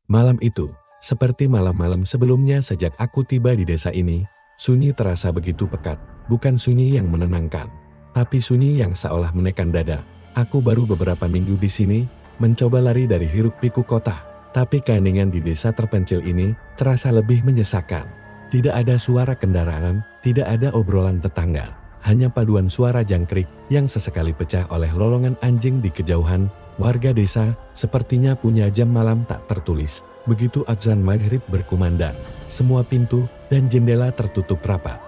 Malam itu, seperti malam-malam sebelumnya sejak aku tiba di desa ini, sunyi terasa begitu pekat, bukan sunyi yang menenangkan, tapi sunyi yang seolah menekan dada. Aku baru beberapa minggu di sini, mencoba lari dari hiruk-pikuk kota, tapi keheningan di desa terpencil ini terasa lebih menyesakan. Tidak ada suara kendaraan, tidak ada obrolan tetangga, hanya paduan suara jangkrik yang sesekali pecah oleh lolongan anjing di kejauhan. Warga desa sepertinya punya jam malam tak tertulis. Begitu azan maghrib berkumandang, semua pintu dan jendela tertutup rapat.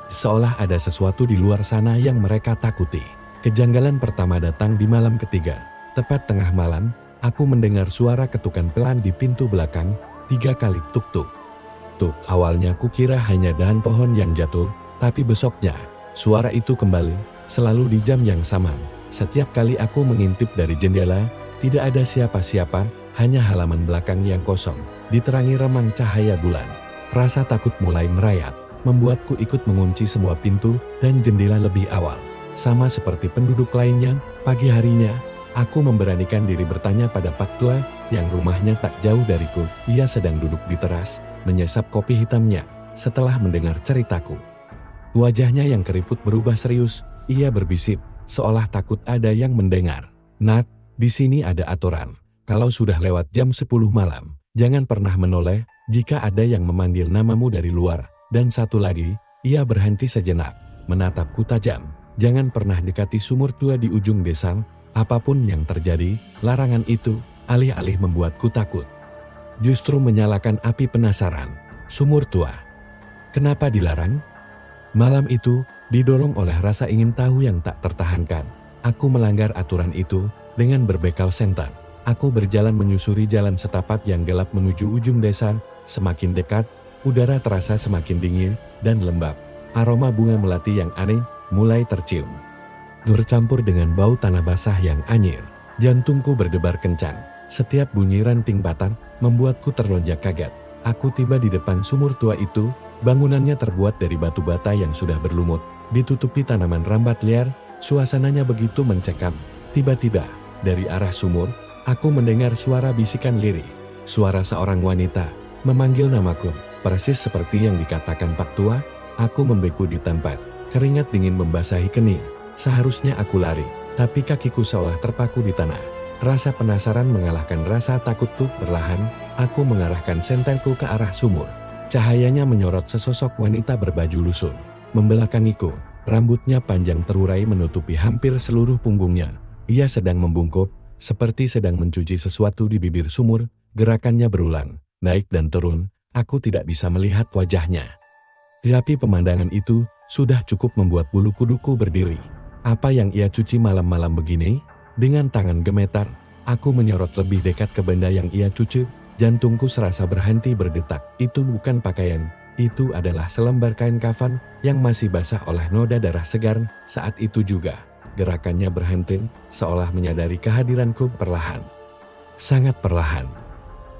Seolah ada sesuatu di luar sana yang mereka takuti. Kejanggalan pertama datang di malam ketiga. Tepat tengah malam, aku mendengar suara ketukan pelan di pintu belakang, 3 kali tuk-tuk. Tuk, awalnya kukira hanya dahan pohon yang jatuh, tapi besoknya, suara itu kembali, selalu di jam yang sama. Setiap kali aku mengintip dari jendela, tidak ada siapa-siapa, hanya halaman belakang yang kosong, diterangi remang cahaya bulan. Rasa takut mulai merayap, membuatku ikut mengunci semua pintu dan jendela lebih awal. Sama seperti penduduk lainnya, pagi harinya, aku memberanikan diri bertanya pada Pak Tua, yang rumahnya tak jauh dariku. Ia sedang duduk di teras, menyesap kopi hitamnya, setelah mendengar ceritaku. Wajahnya yang keriput berubah serius, ia berbisik, seolah takut ada yang mendengar. Nak, di sini ada aturan. Kalau sudah lewat jam 10 malam, jangan pernah menoleh jika ada yang memanggil namamu dari luar. Dan satu lagi, ia berhenti sejenak, menatapku tajam. Jangan pernah dekati sumur tua di ujung desa. Apapun yang terjadi, larangan itu alih-alih membuatku takut, justru menyalakan api penasaran. Sumur tua, kenapa dilarang? Malam itu, didorong oleh rasa ingin tahu yang tak tertahankan, aku melanggar aturan itu dengan berbekal senter. Aku berjalan menyusuri jalan setapak yang gelap menuju ujung desa. Semakin dekat, udara terasa semakin dingin dan lembab. Aroma bunga melati yang aneh mulai tercium, bercampur dengan bau tanah basah yang anyir. Jantungku berdebar kencang. Setiap bunyi ranting batang membuatku terlonjak kaget. Aku tiba di depan sumur tua itu. Bangunannya terbuat dari batu bata yang sudah berlumut, ditutupi tanaman rambat liar. Suasananya begitu mencekam. Tiba-tiba, dari arah sumur, aku mendengar suara bisikan lirih. Suara seorang wanita memanggil namaku, persis seperti yang dikatakan Pak Tua. Aku membeku di tempat, keringat dingin membasahi kening. Seharusnya aku lari, tapi kakiku seolah terpaku di tanah. Rasa penasaran mengalahkan rasa takutku. Perlahan, aku mengarahkan senterku ke arah sumur. Cahayanya menyorot sesosok wanita berbaju lusuh, membelakangiku. Rambutnya panjang terurai menutupi hampir seluruh punggungnya. Ia sedang membungkuk, seperti sedang mencuci sesuatu di bibir sumur. Gerakannya berulang, naik dan turun. Aku tidak bisa melihat wajahnya, tapi pemandangan itu sudah cukup membuat bulu kuduku berdiri. Apa yang ia cuci malam-malam begini? Dengan tangan gemetar, aku menyorot lebih dekat ke benda yang ia cuci. Jantungku serasa berhenti berdetak. Itu bukan pakaian, itu adalah selembar kain kafan yang masih basah oleh noda darah segar. Saat itu juga, gerakannya berhenti, seolah menyadari kehadiranku. Perlahan, sangat perlahan,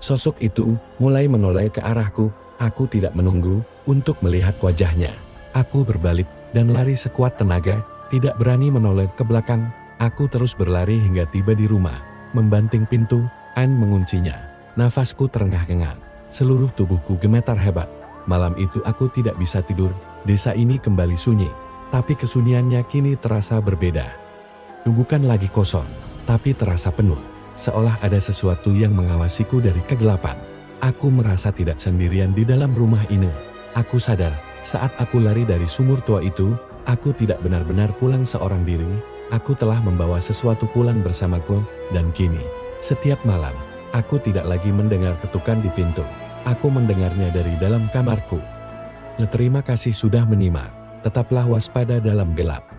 sosok itu mulai menoleh ke arahku. Aku tidak menunggu untuk melihat wajahnya. Aku berbalik dan lari sekuat tenaga, tidak berani menoleh ke belakang. Aku terus berlari hingga tiba di rumah, membanting pintu, dan menguncinya. Nafasku terengah-engah, seluruh tubuhku gemetar hebat. Malam itu aku tidak bisa tidur. Desa ini kembali sunyi, tapi kesunyiannya kini terasa berbeda. Bukan lagi kosong, tapi terasa penuh, seolah ada sesuatu yang mengawasiku dari kegelapan. Aku merasa tidak sendirian di dalam rumah ini. Aku sadar, saat aku lari dari sumur tua itu, aku tidak benar-benar pulang seorang diri. Aku telah membawa sesuatu pulang bersamaku, dan kini, setiap malam, aku tidak lagi mendengar ketukan di pintu. Aku mendengarnya dari dalam kamarku. Terima kasih sudah menyimak. Tetaplah waspada dalam gelap.